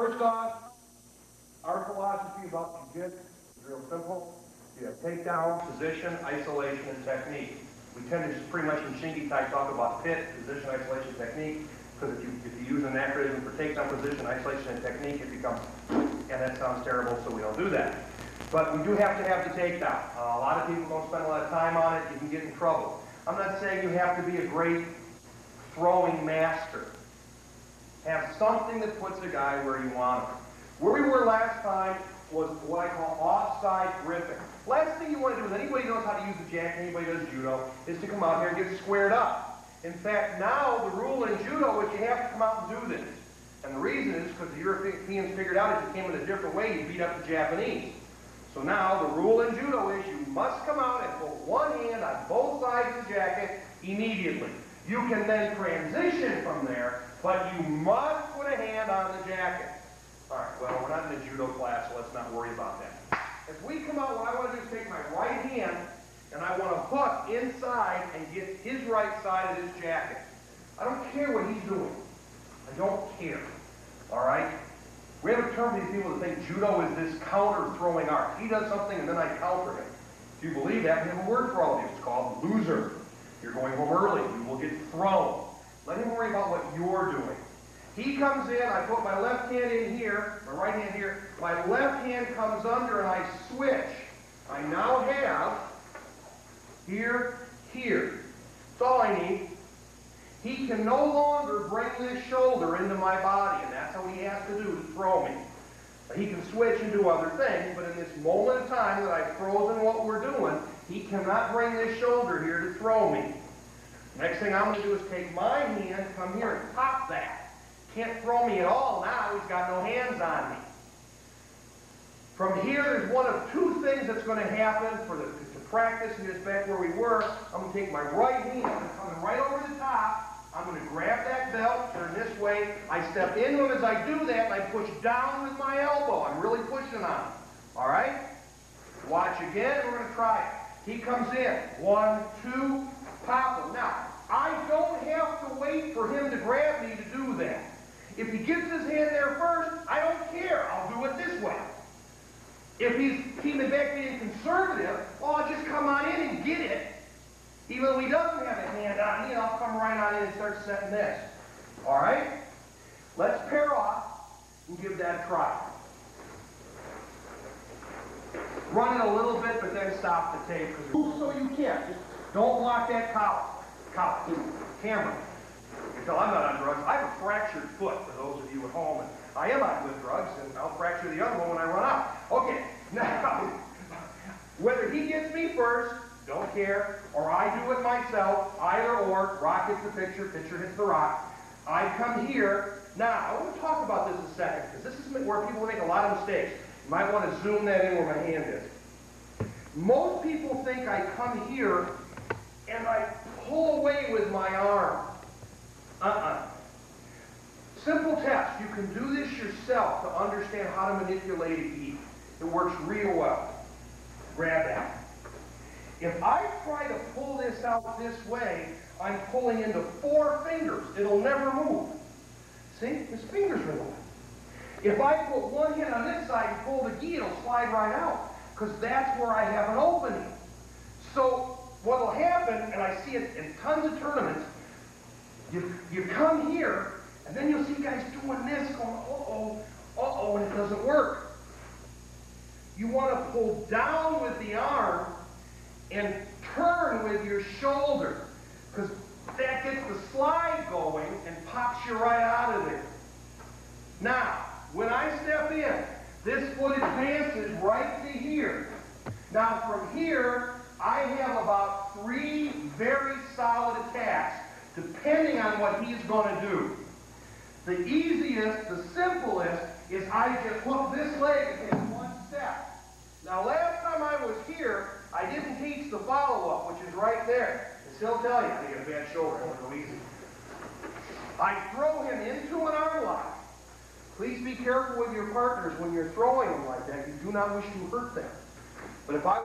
First off, our philosophy about jiu-jitsu is real simple. You have takedown, position, isolation, and technique. We tend to just pretty much in Shingi type talk about pit, position, isolation, technique, because if you use an acronym for takedown, position, isolation, and technique, it becomes, and that sounds terrible, so we don't do that. But we do have to have the takedown. A lot of people don't spend a lot of time on it. You can get in trouble. I'm not saying you have to be a great throwing master. Have something that puts a guy where you want him. Where we were last time was what I call offside gripping. Last thing you want to do is, anybody knows how to use the jack, anybody does judo, is to come out here and get squared up. In fact, now the rule in judo is you have to come out and do this. And the reason is because the Europeans figured out if you came in a different way, you beat up the Japanese. So now the rule in judo is you must come out and put one hand on both sides of the jacket immediately. You can then transition from there, but you must put a hand on the jacket. All right, well, we're not in a judo class, so let's not worry about that. If we come out, what I want to do is take my right hand, and I want to hook inside and get his right side of his jacket. I don't care what he's doing. I don't care. All right? We have a term for these people that think judo is this counter-throwing art. He does something, and then I counter him. If you believe that, we have a word for all of you. It's called loser. You're going home early. You will get thrown. Let him worry about what you're doing. He comes in, I put my left hand in here, my right hand here, my left hand comes under and I switch. I now have here, here. That's all I need. He can no longer bring this shoulder into my body, and that's how he has to do to throw me. He can switch and do other things, but in this moment in time that I've frozen what we're doing, he cannot bring this shoulder here to throw me. Next thing I'm going to do is take my hand, come here and pop that. Can't throw me at all now, he's got no hands on me. From here, there's one of two things that's going to happen to practice and get us back where we were. I'm going to take my right hand, I'm coming right over the top. I'm going to grab that belt, turn this way. I step into him as I do that, and I push down with my elbow. I'm really pushing on him. All right? Watch again, we're going to try it. He comes in. 1, 2, pop him. Now, I don't have to wait for him to grab me to do that. If he gets his hand there first, I don't care. I'll do it this way. If he's keeping back being conservative, well, I'll just come on in and get it. Even though he doesn't have a hand on me, I'll come right on in and start setting this. All right? Let's pair off and give that a try. Run it a little bit, but then stop the tape. Move so you can. Just don't block that collar. Camera. You can tell I'm not on drugs. I have a fractured foot, for those of you at home. And I am on good drugs, and I'll fracture the other one when I run out. Okay, now, whether he gets me first, don't care, or I do it myself, either or, rock hits the pitcher hits the rock. I come here. Now, I want to talk about this in a second, because this is where people make a lot of mistakes. You might want to zoom that in where my hand is. Most people think I come here and I pull away with my arm. Simple test. You can do this yourself to understand how to manipulate a gi. It works real well. Grab that. If I try to pull this out this way, I'm pulling into 4 fingers. It'll never move. See? His fingers are moving. If I put one hand on this side and pull the gi, it'll slide right out, because that's where I have an opening. So what will happen, and I see it in tons of tournaments, you come here, and then you'll see guys doing this, going, uh-oh, and it doesn't work. You want to pull down with the arm and turn with your shoulder, because that gets the slide going and pops you right out of there. Now, when I step in, this foot advances right to here. Now, from here, I have about 3 very solid attacks, depending on what he's going to do. The easiest, the simplest, is I just hook this leg and take 1 step. Now, last time I was here, I didn't teach the follow-up, which is right there. And he'll tell you, I think a bad shoulder, I want to go easy. I throw him into an arm lock. Please be careful with your partners when you're throwing them like that. You do not wish to hurt them. But if I